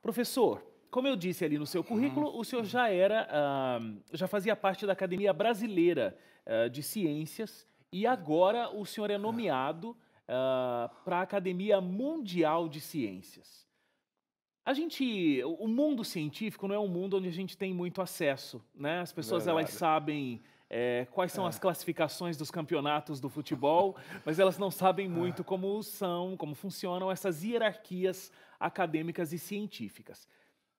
Professor, como eu disse ali no seu Uhum. currículo, o senhor já fazia parte da Academia Brasileira de Ciências e agora o senhor é nomeado para a Academia Mundial de Ciências. O mundo científico não é um mundo onde a gente tem muito acesso, né? As pessoas elas Verdade. sabem quais são as É. classificações dos campeonatos do futebol, mas elas não sabem muito Ah. como funcionam essas hierarquias acadêmicas e científicas.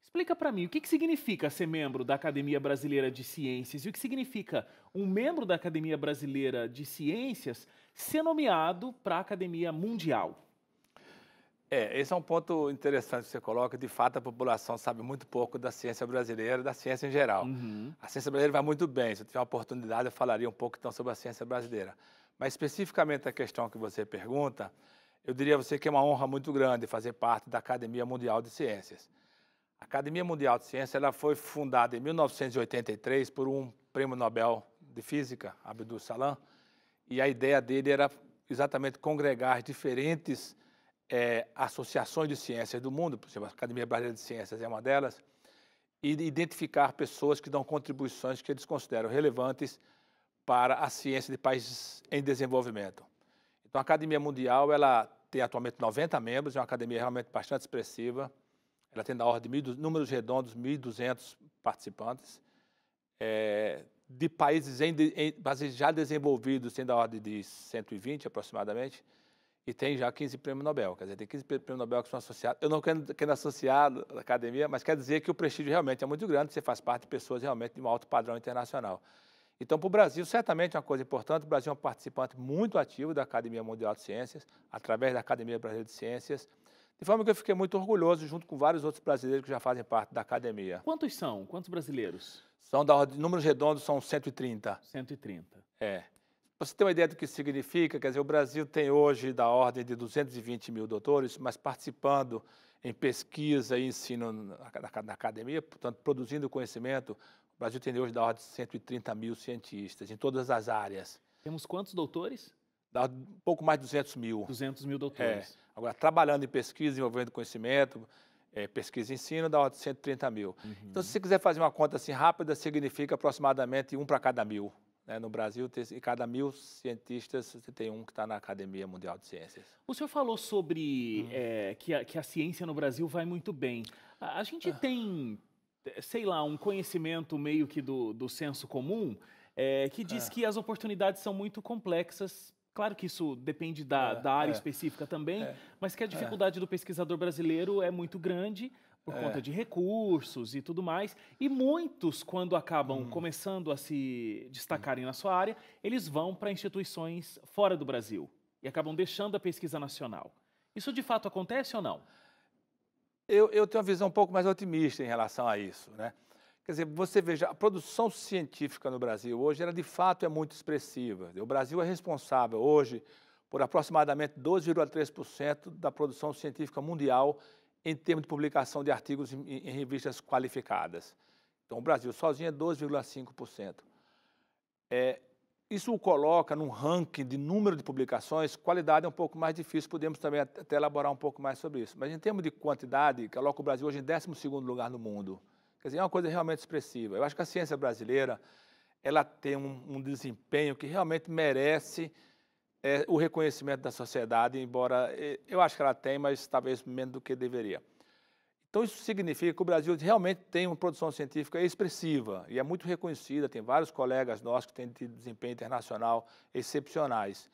Explica para mim, o que significa ser membro da Academia Brasileira de Ciências e o que significa um membro da Academia Brasileira de Ciências ser nomeado para a Academia Mundial? Esse é um ponto interessante que você coloca. De fato, a população sabe muito pouco da ciência brasileira e da ciência em geral. Uhum. A ciência brasileira vai muito bem. Se eu tiver uma oportunidade, eu falaria um pouco então sobre a ciência brasileira. Mas especificamente a questão que você pergunta, eu diria a você que é uma honra muito grande fazer parte da Academia Mundial de Ciências. A Academia Mundial de Ciências ela foi fundada em 1983 por um prêmio Nobel de Física, Abdul Salam, e a ideia dele era exatamente congregar diferentes associações de ciências do mundo, por exemplo, a Academia Brasileira de Ciências é uma delas, e identificar pessoas que dão contribuições que eles consideram relevantes para a ciência de países em desenvolvimento. Então, a Academia Mundial ela tem atualmente 90 membros, é uma academia realmente bastante expressiva, ela tem na ordem de números redondos, 1.200 participantes, de países já desenvolvidos, tem da ordem de 120 aproximadamente, e tem já 15 prêmios Nobel, quer dizer, tem 15 prêmios Nobel que são associados. Eu não quero associar à academia, mas quer dizer que o prestígio realmente é muito grande, você faz parte de pessoas realmente de um alto padrão internacional. Então, para o Brasil, certamente é uma coisa importante, o Brasil é um participante muito ativo da Academia Mundial de Ciências, através da Academia Brasileira de Ciências, de forma que eu fiquei muito orgulhoso, junto com vários outros brasileiros que já fazem parte da academia. Quantos são? Quantos brasileiros? São da ordem, números redondos são 130. 130. É. Para você ter uma ideia do que significa, quer dizer, o Brasil tem hoje da ordem de 220 mil doutores, mas participando em pesquisa e ensino na academia, portanto, produzindo conhecimento, o Brasil tem hoje da ordem de 130 mil cientistas em todas as áreas. Temos quantos doutores? Dá um pouco mais de 200 mil. 200 mil doutores. Agora, trabalhando em pesquisa, desenvolvendo conhecimento, pesquisa e ensino, dá ordem de 130 mil. Então, se Uhum. você quiser fazer uma conta assim rápida, significa aproximadamente um para cada mil. No Brasil, em cada 1.000 cientistas, você tem um que está na Academia Mundial de Ciências. O senhor falou sobre que a ciência no Brasil vai muito bem. A gente tem, sei lá, um conhecimento meio que do senso comum que diz É, que as oportunidades são muito complexas. Claro que isso depende é, da área é, específica também, é, mas que a é, dificuldade do pesquisador brasileiro é muito grande por conta é. de recursos e tudo mais. E muitos, quando acabam Hum. começando a se destacarem na sua área, eles vão para instituições fora do Brasil e acabam deixando a pesquisa nacional. Isso de fato acontece ou não? Eu tenho uma visão um pouco mais otimista em relação a isso, né? Quer dizer, você veja, a produção científica no Brasil hoje, ela de fato é muito expressiva. O Brasil é responsável hoje por aproximadamente 2,3% da produção científica mundial em termos de publicação de artigos em revistas qualificadas. Então, o Brasil sozinho é 2,5%. Isso o coloca num ranking de número de publicações, qualidade é um pouco mais difícil, podemos também até elaborar um pouco mais sobre isso. Mas em termos de quantidade, coloca o Brasil hoje em 12º lugar no mundo. Quer dizer, é uma coisa realmente expressiva. Eu acho que a ciência brasileira, ela tem um desempenho que realmente merece o reconhecimento da sociedade, embora eu acho que ela tem, mas talvez menos do que deveria. Então, isso significa que o Brasil realmente tem uma produção científica expressiva e é muito reconhecida, tem vários colegas nossos que têm tido desempenho internacional excepcionais.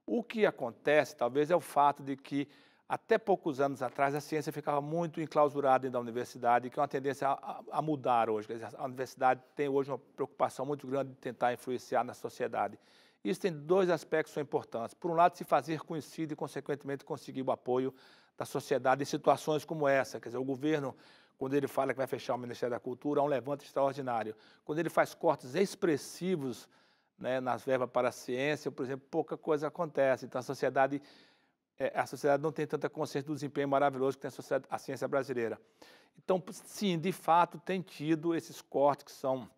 O que acontece, talvez, é o fato de que, até poucos anos atrás, a ciência ficava muito enclausurada dentro da universidade, que é uma tendência a mudar hoje. Quer dizer, a universidade tem hoje uma preocupação muito grande de tentar influenciar na sociedade. Isso tem dois aspectos que são importantes. Por um lado, se fazer conhecido e, consequentemente, conseguir o apoio da sociedade em situações como essa. Quer dizer, o governo, quando ele fala que vai fechar o Ministério da Cultura, é um levante extraordinário. Quando ele faz cortes expressivos, né, nas verbas para a ciência, por exemplo, pouca coisa acontece. Então, a sociedade não tem tanta consciência do desempenho maravilhoso que tem a ciência brasileira. Então, sim, de fato, tem tido esses cortes que são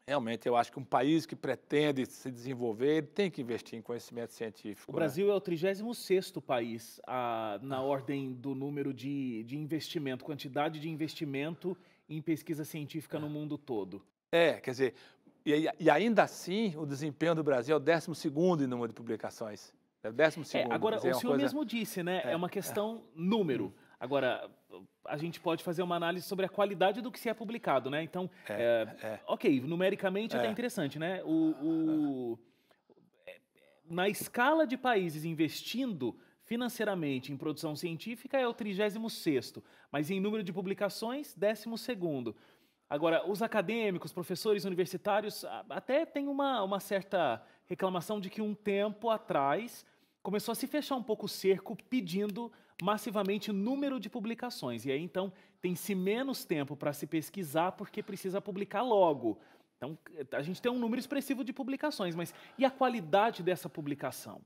Realmente, eu acho que um país que pretende se desenvolver, ele tem que investir em conhecimento científico. O Brasil é o 36º país na ordem do número de investimento, quantidade de investimento em pesquisa científica no mundo todo. Quer dizer, e ainda assim, o desempenho do Brasil é o 12º em número de publicações. É o 12º. Agora, Quer dizer, o senhor mesmo disse, né? É uma questão número. Agora, a gente pode fazer uma análise sobre a qualidade do que se é publicado, né? Então, ok, numericamente até interessante, né? Na escala de países investindo financeiramente em produção científica é o 36º, mas em número de publicações, 12º. Agora, os acadêmicos, professores universitários, até tem uma certa reclamação de que um tempo atrás começou a se fechar um pouco o cerco pedindo massivamente número de publicações. E aí, então, tem-se menos tempo para se pesquisar porque precisa publicar logo. Então, a gente tem um número expressivo de publicações, mas e a qualidade dessa publicação?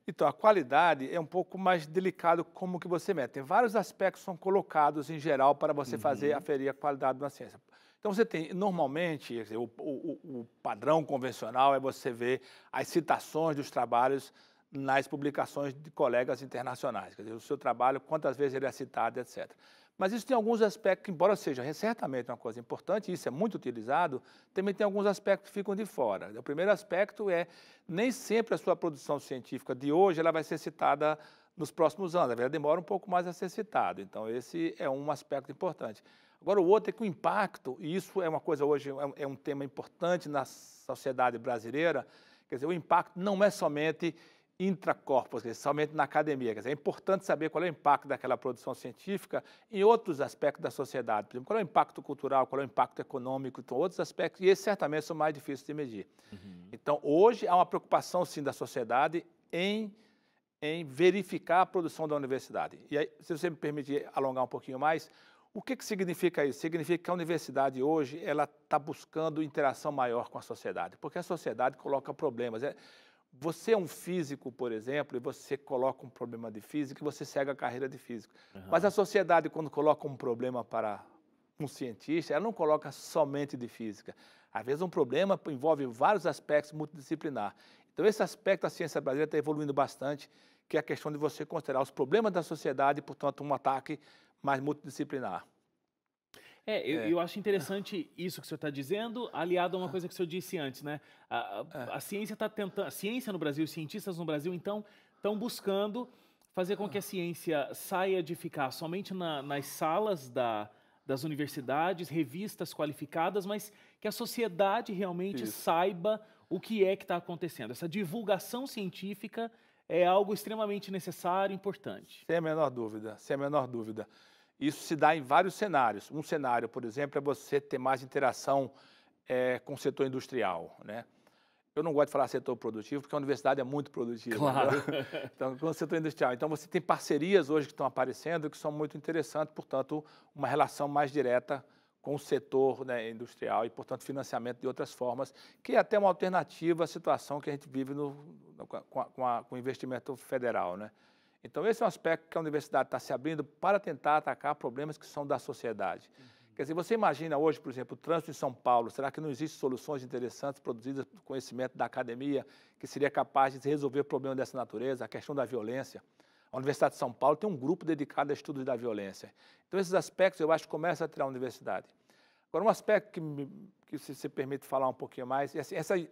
Então, a qualidade é um pouco mais delicado como que você mede. Tem vários aspectos que são colocados em geral para você fazer aferir a qualidade de uma ciência. Então, você tem, normalmente, o padrão convencional é você ver as citações dos trabalhos nas publicações de colegas internacionais. Quer dizer, o seu trabalho, quantas vezes ele é citado, etc. Mas isso tem alguns aspectos que, embora seja certamente uma coisa importante, e isso é muito utilizado, também tem alguns aspectos que ficam de fora. O primeiro aspecto é, nem sempre a sua produção científica de hoje ela vai ser citada nos próximos anos, ela demora um pouco mais a ser citada. Então, esse é um aspecto importante. Agora, o outro é que o impacto, e isso é uma coisa hoje, é um tema importante na sociedade brasileira, quer dizer, o impacto não é somente intracorpus, somente na academia. Quer dizer, é importante saber qual é o impacto daquela produção científica em outros aspectos da sociedade. Por exemplo, qual é o impacto cultural, qual é o impacto econômico, então, outros aspectos, e esses certamente são mais difíceis de medir. Então, hoje há uma preocupação, sim, da sociedade em verificar a produção da universidade. E aí, se você me permitir alongar um pouquinho mais, o que significa isso? Significa que a universidade hoje ela está buscando interação maior com a sociedade, porque a sociedade coloca problemas. Você é um físico, por exemplo, e você coloca um problema de física e você segue a carreira de físico. Mas a sociedade, quando coloca um problema para um cientista, ela não coloca somente de física. Às vezes um problema envolve vários aspectos multidisciplinar. Então esse aspecto da ciência brasileira está evoluindo bastante, que é a questão de você considerar os problemas da sociedade e, portanto, um ataque mais multidisciplinar. Eu acho interessante isso que o senhor está dizendo, aliado a uma coisa que o senhor disse antes, né? A ciência está tentando, a ciência no Brasil, os cientistas no Brasil, então, estão buscando fazer com que a ciência saia de ficar somente nas salas das universidades, revistas qualificadas, mas que a sociedade realmente saiba o que é que está acontecendo. Essa divulgação científica é algo extremamente necessário e importante. Sem a menor dúvida, sem a menor dúvida. Isso se dá em vários cenários. Um cenário, por exemplo, é você ter mais interação com o setor industrial, né? Eu não gosto de falar setor produtivo, porque a universidade é muito produtiva. Claro. Então, com o setor industrial. Então, você tem parcerias hoje que estão aparecendo que são muito interessantes, portanto, uma relação mais direta com o setor, né, industrial e, portanto, financiamento de outras formas, que é até uma alternativa à situação que a gente vive com o investimento federal, né? Então, esse é um aspecto que a universidade está se abrindo para tentar atacar problemas que são da sociedade. Quer dizer, você imagina hoje, por exemplo, o trânsito em São Paulo, será que não existem soluções interessantes produzidas por conhecimento da academia que seria capaz de resolver problemas dessa natureza, a questão da violência? A Universidade de São Paulo tem um grupo dedicado a estudos da violência. Então, esses aspectos eu acho que começam a tirar a universidade. Agora, um aspecto que se você permite falar um pouquinho mais,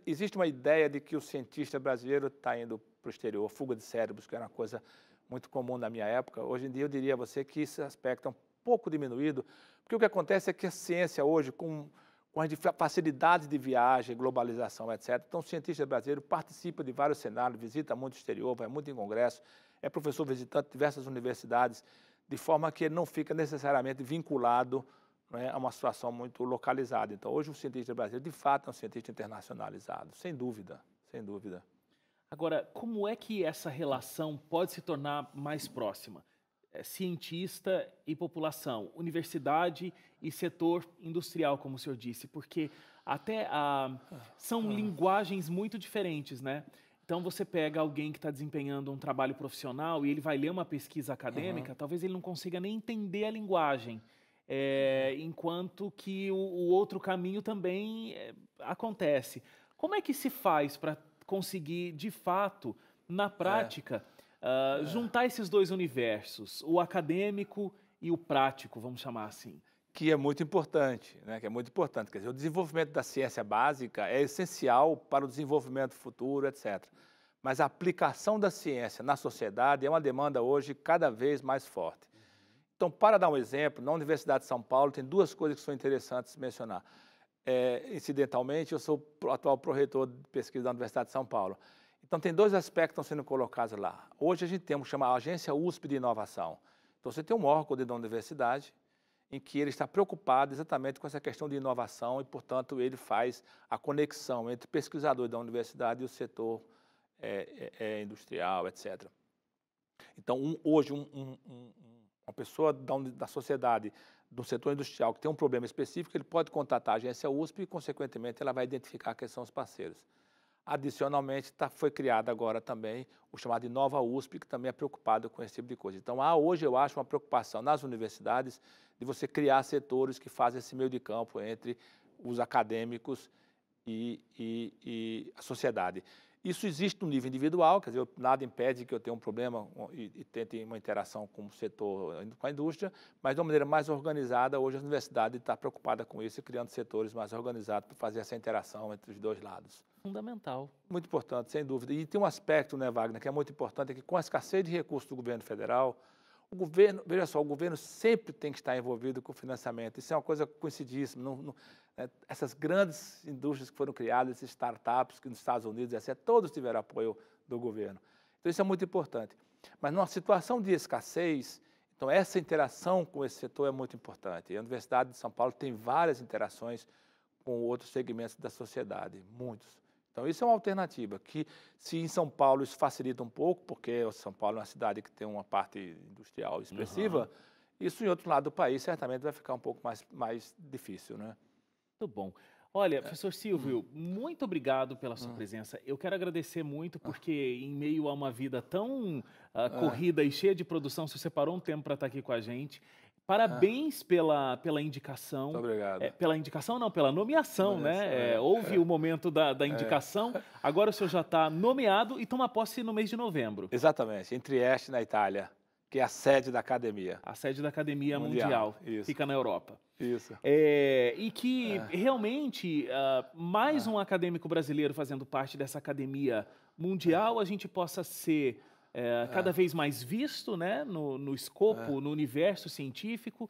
existe uma ideia de que o cientista brasileiro está indo para o exterior, fuga de cérebros, que era uma coisa muito comum na minha época. Hoje em dia, eu diria a você que esse aspecto é um pouco diminuído, porque o que acontece é que a ciência hoje, com as facilidades de viagem, globalização, etc., então o cientista brasileiro participa de vários cenários, visita muito o exterior, vai muito em congresso, é professor visitante de diversas universidades, de forma que ele não fica necessariamente vinculado, né, a uma situação muito localizada. Então, hoje o cientista brasileiro, de fato, é um cientista internacionalizado, sem dúvida, sem dúvida. Agora, como é que essa relação pode se tornar mais próxima? Cientista e população, universidade e setor industrial, como o senhor disse, porque até são linguagens muito diferentes, né? Então, você pega alguém que está desempenhando um trabalho profissional e ele vai ler uma pesquisa acadêmica, talvez ele não consiga nem entender a linguagem. enquanto que o outro caminho também acontece. Como é que se faz para conseguir, de fato, na prática, juntar esses dois universos, o acadêmico e o prático, vamos chamar assim? Que é muito importante, né? Que é muito importante. Quer dizer, o desenvolvimento da ciência básica é essencial para o desenvolvimento futuro, etc. Mas a aplicação da ciência na sociedade é uma demanda hoje cada vez mais forte. Então, para dar um exemplo, na Universidade de São Paulo tem duas coisas que são interessantes mencionar. Incidentalmente, eu sou o atual pró-reitor de pesquisa da Universidade de São Paulo. Então, tem dois aspectos que estão sendo colocados lá. Hoje a gente tem o que chama Agência USP de Inovação. Então, você tem um órgão dentro da universidade em que ele está preocupado exatamente com essa questão de inovação e, portanto, ele faz a conexão entre pesquisador da universidade e o setor industrial, etc. Então, hoje, uma pessoa da sociedade, do setor industrial, que tem um problema específico, ele pode contatar a agência USP e, consequentemente, ela vai identificar quem são os parceiros. Adicionalmente, foi criado agora também o chamado Inova USP, que também é preocupado com esse tipo de coisa. Então, hoje eu acho uma preocupação nas universidades de você criar setores que fazem esse meio de campo entre os acadêmicos e a sociedade. Isso existe no nível individual, quer dizer, nada impede que eu tenha um problema e tente uma interação com o setor, com a indústria, mas de uma maneira mais organizada, hoje a universidade está preocupada com isso e criando setores mais organizados para fazer essa interação entre os dois lados. Fundamental. Muito importante, sem dúvida. E tem um aspecto, né, Wagner, que é muito importante, é que com a escassez de recursos do governo federal, o governo, veja só, o governo sempre tem que estar envolvido com o financiamento. Isso é uma coisa conhecidíssima. Essas grandes indústrias que foram criadas, esses startups que nos Estados Unidos, etc., todos tiveram apoio do governo. Então, isso é muito importante. Mas numa situação de escassez, então essa interação com esse setor é muito importante. E a Universidade de São Paulo tem várias interações com outros segmentos da sociedade, muitos. Então, isso é uma alternativa, que se em São Paulo isso facilita um pouco, porque São Paulo é uma cidade que tem uma parte industrial expressiva, isso em outro lado do país certamente vai ficar um pouco mais difícil, né? Muito bom. Olha, professor Silvio, muito obrigado pela sua presença. Eu quero agradecer muito porque em meio a uma vida tão corrida e cheia de produção, você separou um tempo para estar aqui com a gente. Parabéns pela indicação. Muito obrigado. Pela indicação não, pela nomeação, né? Houve o momento da indicação, agora o senhor já está nomeado e toma posse no mês de novembro. Exatamente, em Trieste, na Itália, que é a sede da academia. A sede da Academia Mundial, fica na Europa. Isso. E que realmente, mais um acadêmico brasileiro fazendo parte dessa academia mundial, a gente possa ser cada vez mais visto, né, no escopo, no universo científico,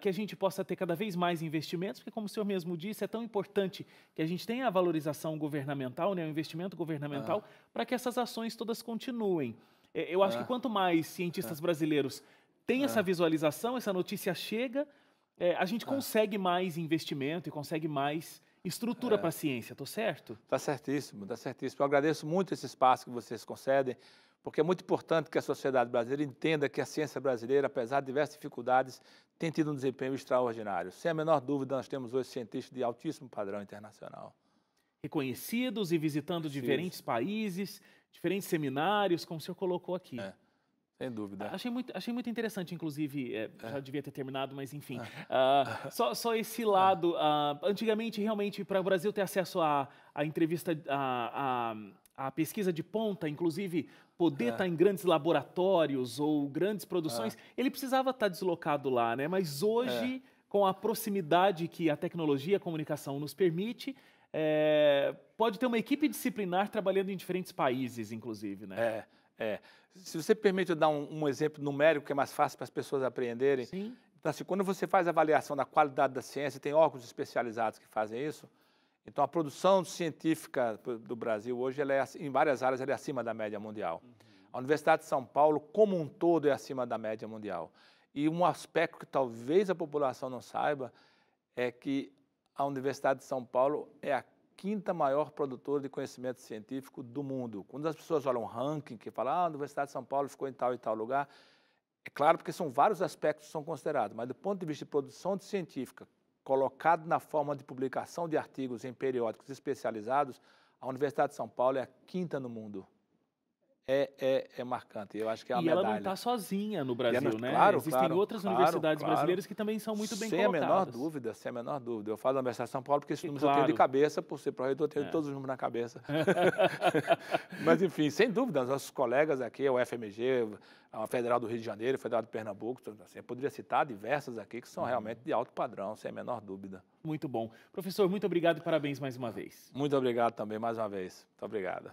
que a gente possa ter cada vez mais investimentos, porque, como o senhor mesmo disse, é tão importante que a gente tenha a valorização governamental, né, o investimento governamental, para que essas ações todas continuem. Eu acho que quanto mais cientistas brasileiros têm essa visualização, essa notícia chega, a gente consegue mais investimento e consegue mais estrutura para a ciência, estou certo? Está certíssimo, está certíssimo. Eu agradeço muito esse espaço que vocês concedem, porque é muito importante que a sociedade brasileira entenda que a ciência brasileira, apesar de diversas dificuldades, tem tido um desempenho extraordinário. Sem a menor dúvida, nós temos hoje cientistas de altíssimo padrão internacional. Reconhecidos e visitando diferentes países, diferentes seminários, como o senhor colocou aqui. Sem dúvida. Achei muito interessante, inclusive, já devia ter terminado, mas enfim. Só esse lado. Antigamente, realmente, para o Brasil ter acesso à entrevista, à pesquisa de ponta, inclusive poder estar em grandes laboratórios ou grandes produções, ele precisava estar deslocado lá, né? Mas hoje, com a proximidade que a tecnologia e a comunicação nos permite, pode ter uma equipe disciplinar trabalhando em diferentes países, inclusive, né? Se você permite eu dar um exemplo numérico que é mais fácil para as pessoas apreenderem. Sim. Então, assim, quando você faz a avaliação da qualidade da ciência, tem órgãos especializados que fazem isso. Então, a produção científica do Brasil hoje, em várias áreas, ela é acima da média mundial. A Universidade de São Paulo, como um todo, é acima da média mundial. E um aspecto que talvez a população não saiba é que a Universidade de São Paulo é a quinta maior produtora de conhecimento científico do mundo. Quando as pessoas olham um ranking que fala, a Universidade de São Paulo ficou em tal e tal lugar, é claro porque são vários aspectos que são considerados, mas do ponto de vista de produção científica, colocado na forma de publicação de artigos em periódicos especializados, a Universidade de São Paulo é a quinta no mundo. é marcante. Eu acho que é uma E medalha. ela não está sozinha no Brasil, né? Claro, Existem outras universidades brasileiras que também são muito bem colocadas. Sem a menor dúvida. Eu falo da Universidade de São Paulo porque esse número eu tenho de Claro. cabeça, por ser pró-reitor, eu tenho todos os números na cabeça. Mas, enfim, sem dúvida, os nossos colegas aqui, a UFMG, a Federal do Rio de Janeiro, a Federal de Pernambuco, assim, eu poderia citar diversas aqui que são realmente de alto padrão, sem a menor dúvida. Muito bom. Professor, muito obrigado e parabéns mais uma vez. Muito obrigado também, mais uma vez. Muito obrigado.